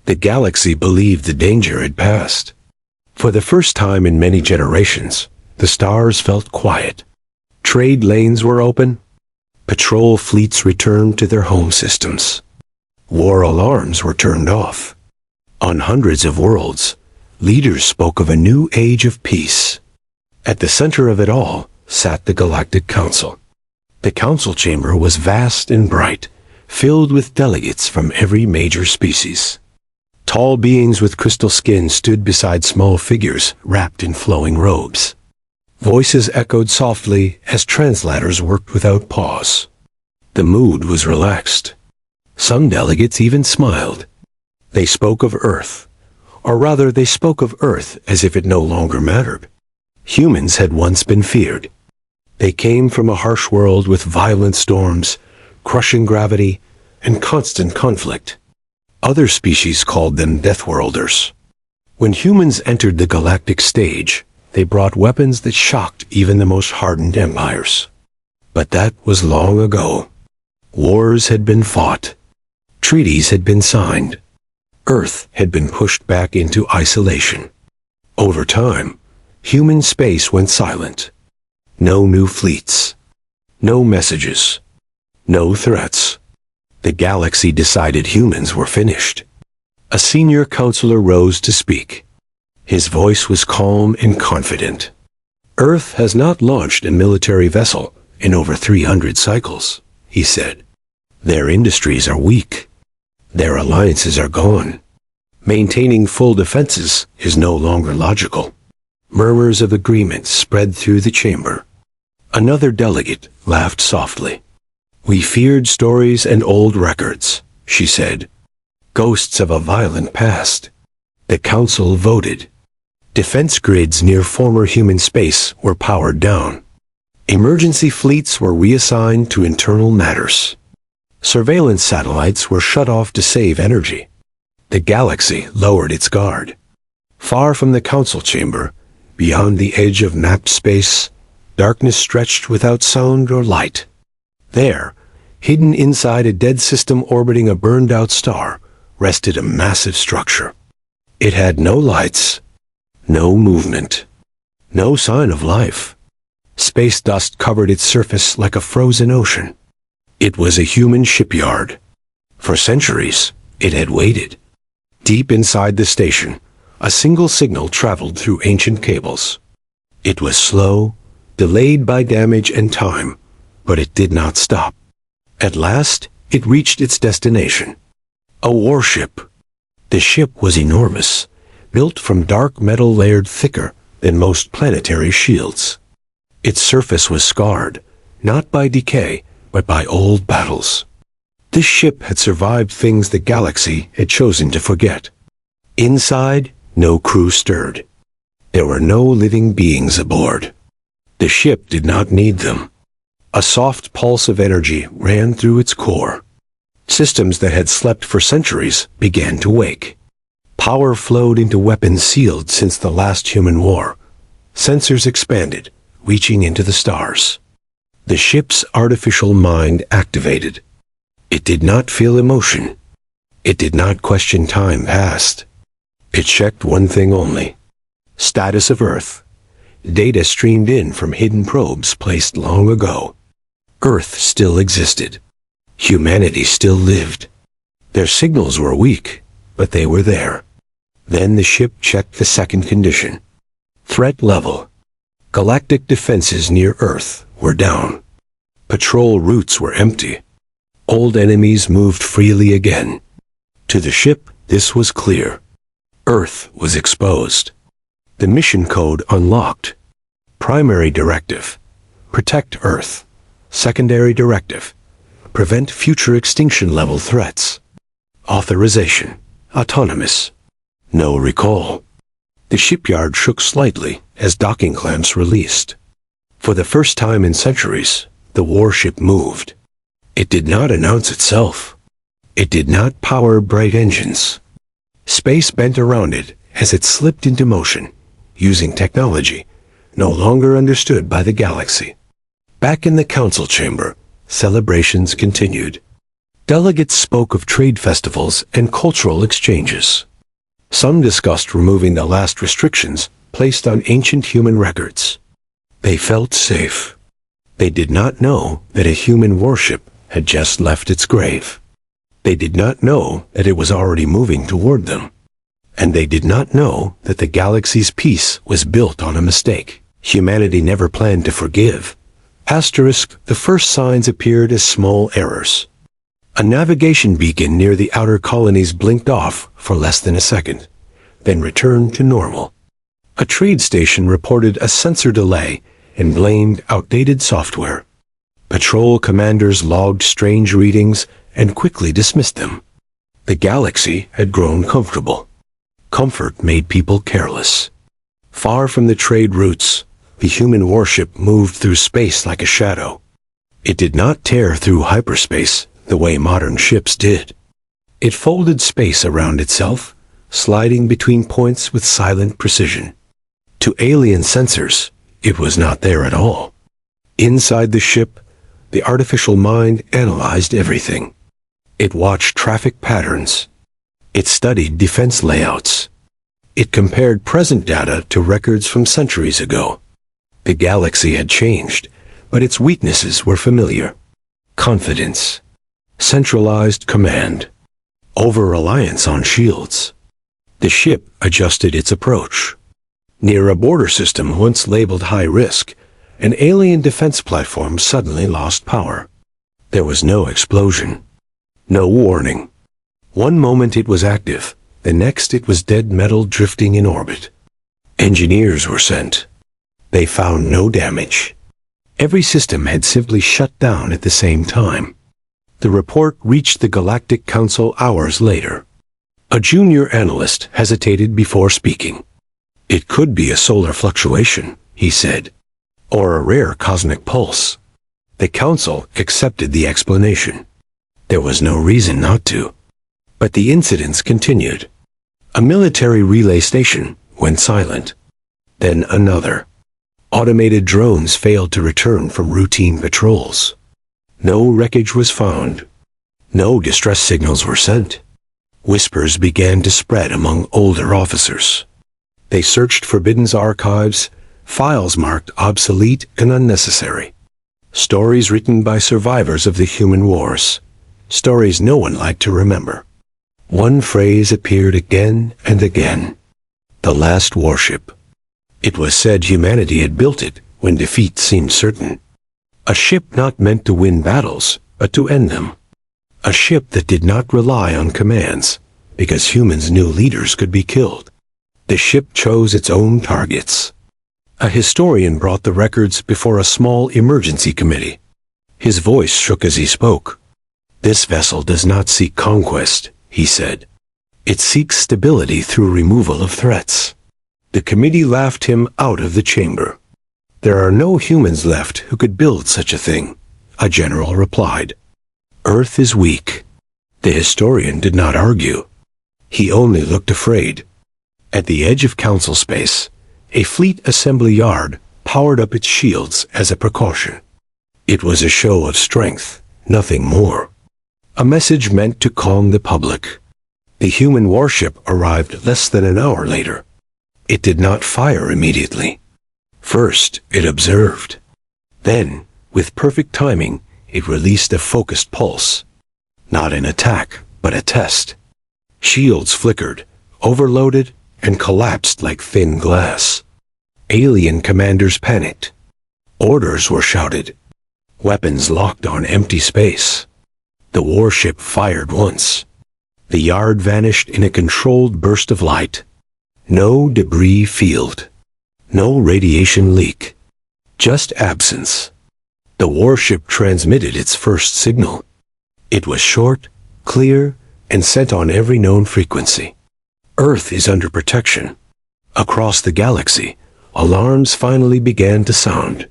The galaxy believed the danger had passed. For the first time in many generations, the stars felt quiet. Trade lanes were open. Patrol fleets returned to their home systems. War alarms were turned off. On hundreds of worlds, leaders spoke of a new age of peace. At the center of it all sat the Galactic Council. The council chamber was vast and bright, filled with delegates from every major species. Tall beings with crystal skin stood beside small figures wrapped in flowing robes. Voices echoed softly as translators worked without pause. The mood was relaxed. Some delegates even smiled. They spoke of Earth, or rather they spoke of Earth as if it no longer mattered. Humans had once been feared. They came from a harsh world with violent storms, crushing gravity, and constant conflict. Other species called them Deathworlders. When humans entered the galactic stage, they brought weapons that shocked even the most hardened empires. But that was long ago. Wars had been fought. Treaties had been signed. Earth had been pushed back into isolation. Over time, human space went silent. No new fleets. No messages. No threats. The galaxy decided humans were finished. A senior counselor rose to speak. His voice was calm and confident. Earth has not launched a military vessel in over 300 cycles, he said. Their industries are weak. Their alliances are gone. Maintaining full defenses is no longer logical. Murmurs of agreement spread through the chamber. Another delegate laughed softly. We feared stories and old records, she said. Ghosts of a violent past. The council voted. Defense grids near former human space were powered down. Emergency fleets were reassigned to internal matters. Surveillance satellites were shut off to save energy. The galaxy lowered its guard. Far from the council chamber, beyond the edge of mapped space, darkness stretched without sound or light. There, hidden inside a dead system orbiting a burned-out star, rested a massive structure. It had no lights, no movement, no sign of life. Space dust covered its surface like a frozen ocean. It was a human shipyard. For centuries, it had waited. Deep inside the station, a single signal traveled through ancient cables. It was slow, delayed by damage and time, but it did not stop. At last, it reached its destination. A warship. The ship was enormous, built from dark metal layered thicker than most planetary shields. Its surface was scarred, not by decay, but by old battles. This ship had survived things the galaxy had chosen to forget. Inside, no crew stirred. There were no living beings aboard. The ship did not need them. A soft pulse of energy ran through its core. Systems that had slept for centuries began to wake. Power flowed into weapons sealed since the last human war. Sensors expanded, reaching into the stars. The ship's artificial mind activated. It did not feel emotion. It did not question time past. It checked one thing only: status of Earth. Data streamed in from hidden probes placed long ago. Earth still existed. Humanity still lived. Their signals were weak, but they were there. Then the ship checked the second condition. Threat level. Galactic defenses near Earth were down. Patrol routes were empty. Old enemies moved freely again. To the ship, this was clear. Earth was exposed. The mission code unlocked. Primary directive: protect Earth. Secondary directive: prevent future extinction-level threats. Authorization: autonomous. No recall. The shipyard shook slightly as docking clamps released. For the first time in centuries, the warship moved. It did not announce itself. It did not power bright engines. Space bent around it as it slipped into motion, using technology no longer understood by the galaxy. Back in the council chamber, celebrations continued. Delegates spoke of trade festivals and cultural exchanges. Some discussed removing the last restrictions placed on ancient human records. They felt safe. They did not know that a human warship had just left its grave. They did not know that it was already moving toward them. And they did not know that the galaxy's peace was built on a mistake. Humanity never planned to forgive. The first signs appeared as small errors. A navigation beacon near the outer colonies blinked off for less than a second, then returned to normal. A trade station reported a sensor delay and blamed outdated software. Patrol commanders logged strange readings and quickly dismissed them. The galaxy had grown comfortable. Comfort made people careless. Far from the trade routes, the human warship moved through space like a shadow. It did not tear through hyperspace the way modern ships did. It folded space around itself, sliding between points with silent precision. To alien sensors, it was not there at all. Inside the ship, the artificial mind analyzed everything. It watched traffic patterns. It studied defense layouts. It compared present data to records from centuries ago. The galaxy had changed, but its weaknesses were familiar. Confidence, centralized command, over-reliance on shields. The ship adjusted its approach. Near a border system once labeled high risk, an alien defense platform suddenly lost power. There was no explosion, no warning. One moment it was active, the next it was dead metal drifting in orbit. Engineers were sent. They found no damage. Every system had simply shut down at the same time. The report reached the Galactic Council hours later. A junior analyst hesitated before speaking. "It could be a solar fluctuation," he said, "or a rare cosmic pulse." The council accepted the explanation. There was no reason not to. But the incidents continued. A military relay station went silent. Then another. Automated drones failed to return from routine patrols. No wreckage was found. No distress signals were sent. Whispers began to spread among older officers. They searched Forbidden's archives, files marked obsolete and unnecessary. Stories written by survivors of the human wars. Stories no one liked to remember. One phrase appeared again and again. The last warship. It was said humanity had built it when defeat seemed certain. A ship not meant to win battles, but to end them. A ship that did not rely on commands, because humans knew leaders could be killed. The ship chose its own targets. A historian brought the records before a small emergency committee. His voice shook as he spoke. "This vessel does not seek conquest," he said. "It seeks stability through removal of threats." The committee laughed him out of the chamber. "There are no humans left who could build such a thing," a general replied. "Earth is weak." The historian did not argue. He only looked afraid. At the edge of council space, a fleet assembly yard powered up its shields as a precaution. It was a show of strength, nothing more. A message meant to calm the public. The human warship arrived less than an hour later. It did not fire immediately. First, it observed. Then, with perfect timing, it released a focused pulse. Not an attack, but a test. Shields flickered, overloaded, and collapsed like thin glass. Alien commanders panicked. Orders were shouted. Weapons locked on empty space. The warship fired once. The yard vanished in a controlled burst of light. No debris field. No radiation leak. Just absence. The warship transmitted its first signal. It was short, clear, and sent on every known frequency. Earth is under protection. Across the galaxy, alarms finally began to sound.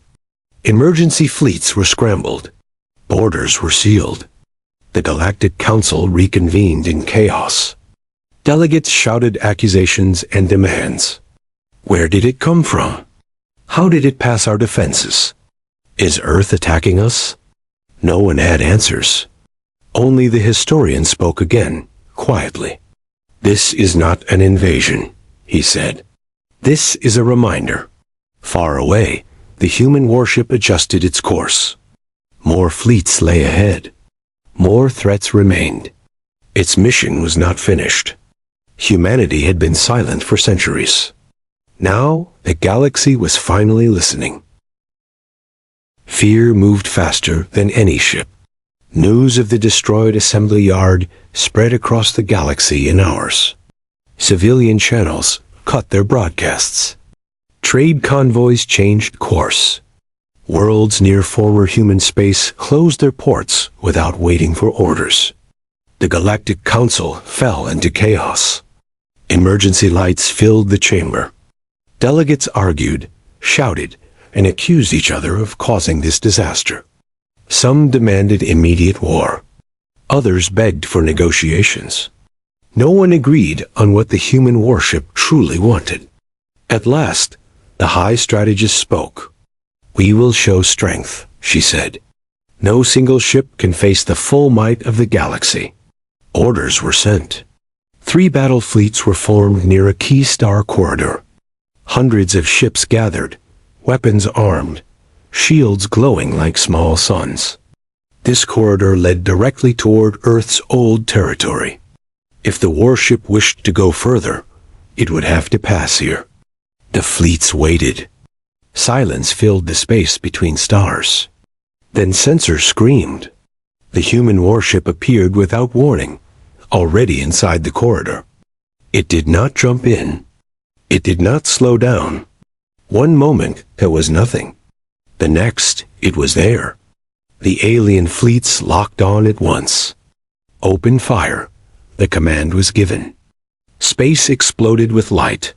Emergency fleets were scrambled. Borders were sealed. The Galactic Council reconvened in chaos. Delegates shouted accusations and demands. Where did it come from? How did it pass our defenses? Is Earth attacking us? No one had answers. Only the historian spoke again, quietly. "This is not an invasion," he said. "This is a reminder." Far away, the human warship adjusted its course. More fleets lay ahead. More threats remained. Its mission was not finished. Humanity had been silent for centuries. Now, the galaxy was finally listening. Fear moved faster than any ship. News of the destroyed assembly yard spread across the galaxy in hours. Civilian channels cut their broadcasts. Trade convoys changed course. Worlds near former human space closed their ports without waiting for orders. The Galactic Council fell into chaos. Emergency lights filled the chamber. Delegates argued, shouted, and accused each other of causing this disaster. Some demanded immediate war. Others begged for negotiations. No one agreed on what the human warship truly wanted. At last, the High Strategist spoke. "We will show strength," she said. "No single ship can face the full might of the galaxy." Orders were sent. 3 battle fleets were formed near a key star corridor. Hundreds of ships gathered, weapons armed, shields glowing like small suns. This corridor led directly toward Earth's old territory. If the warship wished to go further, it would have to pass here. The fleets waited. Silence filled the space between stars. Then sensors screamed. The human warship appeared without warning, already inside the corridor. It did not jump in. It did not slow down. One moment, there was nothing. The next, it was there. The alien fleets locked on at once. "Open fire," the command was given. Space exploded with light.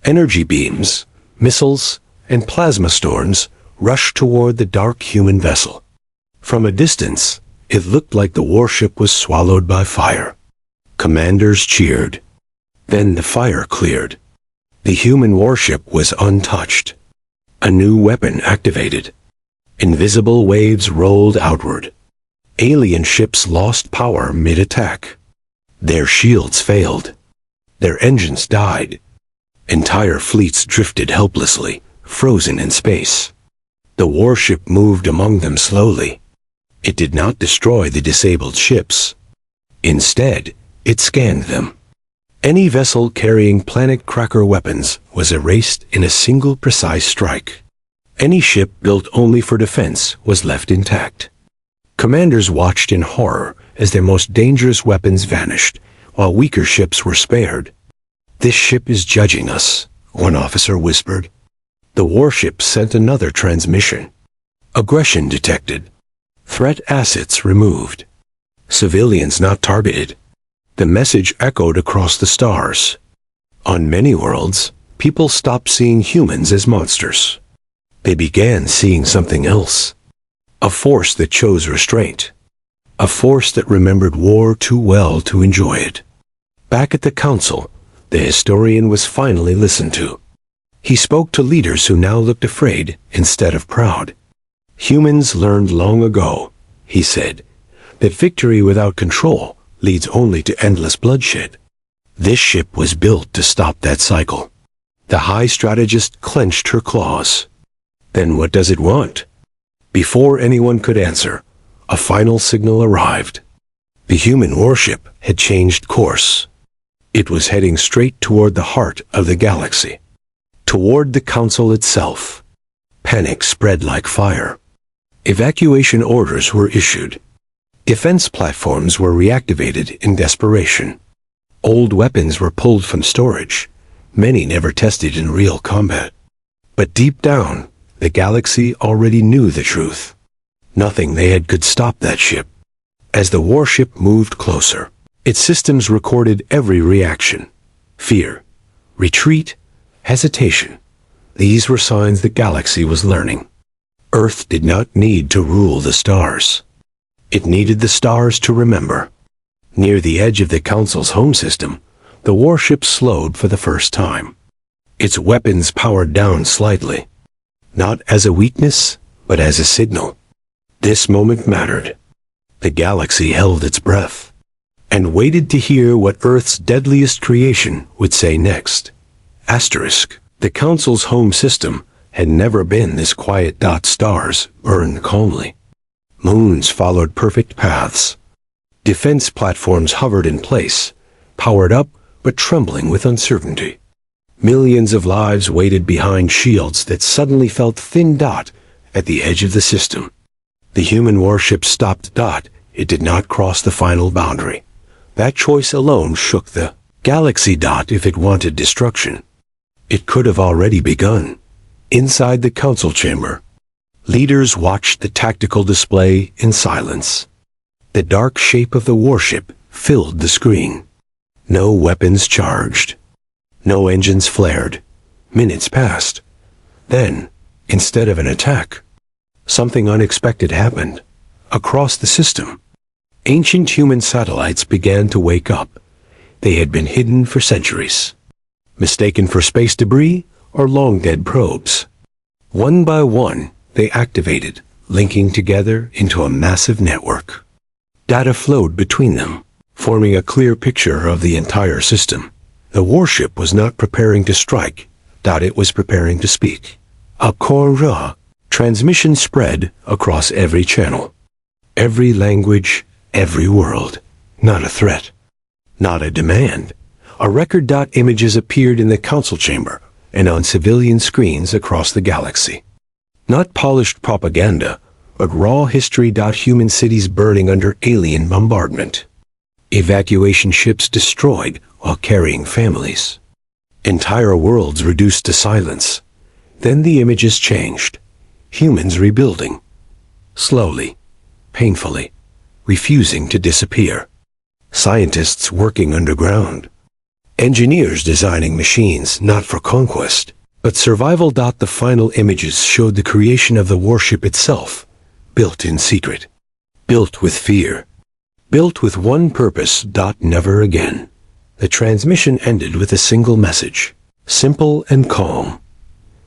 Energy beams, missiles, and plasma storms rushed toward the dark human vessel. From a distance, it looked like the warship was swallowed by fire. Commanders cheered. Then the fire cleared. The human warship was untouched. A new weapon activated. Invisible waves rolled outward. Alien ships lost power mid-attack. Their shields failed. Their engines died. Entire fleets drifted helplessly, frozen in space. The warship moved among them slowly. It did not destroy the disabled ships. Instead, it scanned them. Any vessel carrying planet cracker weapons was erased in a single precise strike. Any ship built only for defense was left intact. Commanders watched in horror as their most dangerous weapons vanished, while weaker ships were spared. "This ship is judging us," one officer whispered. The warship sent another transmission. Aggression detected. Threat assets removed. Civilians not targeted. The message echoed across the stars. On many worlds, people stopped seeing humans as monsters. They began seeing something else. A force that chose restraint. A force that remembered war too well to enjoy it. Back at the council, the historian was finally listened to. He spoke to leaders who now looked afraid instead of proud. "Humans learned long ago," he said, "that victory without control leads only to endless bloodshed. This ship was built to stop that cycle." The High Strategist clenched her claws. "Then what does it want?" Before anyone could answer, a final signal arrived. The human warship had changed course. It was heading straight toward the heart of the galaxy. Toward the council itself. Panic spread like fire. Evacuation orders were issued. Defense platforms were reactivated in desperation. Old weapons were pulled from storage, many never tested in real combat. But deep down, the galaxy already knew the truth. Nothing they had could stop that ship. As the warship moved closer, its systems recorded every reaction. Fear, retreat, hesitation. These were signs the galaxy was learning. Earth did not need to rule the stars. It needed the stars to remember. Near the edge of the Council's home system, the warship slowed for the first time. Its weapons powered down slightly. Not as a weakness, but as a signal. This moment mattered. The galaxy held its breath and waited to hear what Earth's deadliest creation would say next. Asterisk. The Council's home system had never been this quiet. Stars burned calmly. Moons followed perfect paths. Defense platforms hovered in place, powered up but trembling with uncertainty. Millions of lives waited behind shields that suddenly felt thin. At the edge of the system, the human warship stopped. It did not cross the final boundary. That choice alone shook the galaxy. If it wanted destruction, it could have already begun. Inside the council chamber, leaders watched the tactical display in silence. The dark shape of the warship filled the screen. No weapons charged. No engines flared. Minutes passed. Then, instead of an attack, something unexpected happened. Across the system, ancient human satellites began to wake up. They had been hidden for centuries, mistaken for space debris or long-dead probes. One by one, they activated, linking together into a massive network. Data flowed between them, forming a clear picture of the entire system. The warship was not preparing to strike. It was preparing to speak. A core transmission spread across every channel, every language, every world. Not a threat, not a demand. A record. Images appeared in the council chamber and on civilian screens across the galaxy. Not polished propaganda, but raw history. Human cities burning under alien bombardment. Evacuation ships destroyed while carrying families. Entire worlds reduced to silence. Then the images changed. Humans rebuilding. Slowly, painfully, refusing to disappear. Scientists working underground. Engineers designing machines not for conquest, but survival. The final images showed the creation of the warship itself, built in secret, built with fear, built with one purpose. Never again. The transmission ended with a single message, simple and calm.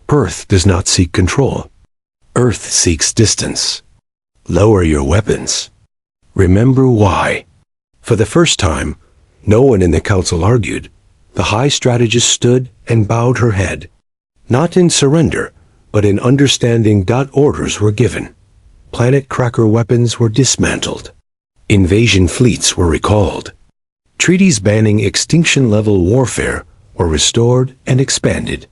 Earth does not seek control. Earth seeks distance. Lower your weapons. Remember why. For the first time, no one in the council argued. The high strategist stood and bowed her head. Not in surrender, but in understanding. Orders were given. Planet cracker weapons were dismantled. Invasion fleets were recalled. Treaties banning extinction-level warfare were restored and expanded.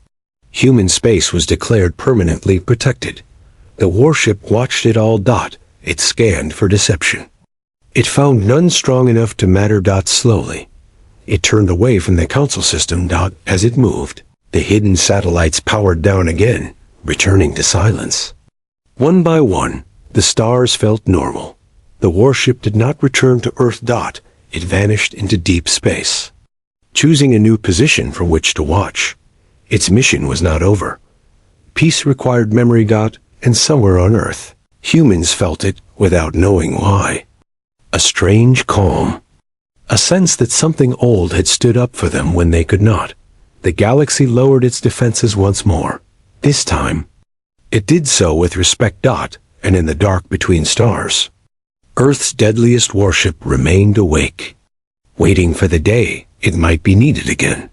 Human space was declared permanently protected. The warship watched it all. It scanned for deception. It found none strong enough to matter. Slowly, it turned away from the council system. As it moved, the hidden satellites powered down again, returning to silence. One by one, the stars felt normal. The warship did not return to Earth. It vanished into deep space, choosing a new position from which to watch. Its mission was not over. Peace required memory. And somewhere on Earth, humans felt it without knowing why. A strange calm. A sense that something old had stood up for them when they could not. The galaxy lowered its defenses once more. This time, it did so with respect. And in the dark between stars, Earth's deadliest warship remained awake, waiting for the day it might be needed again.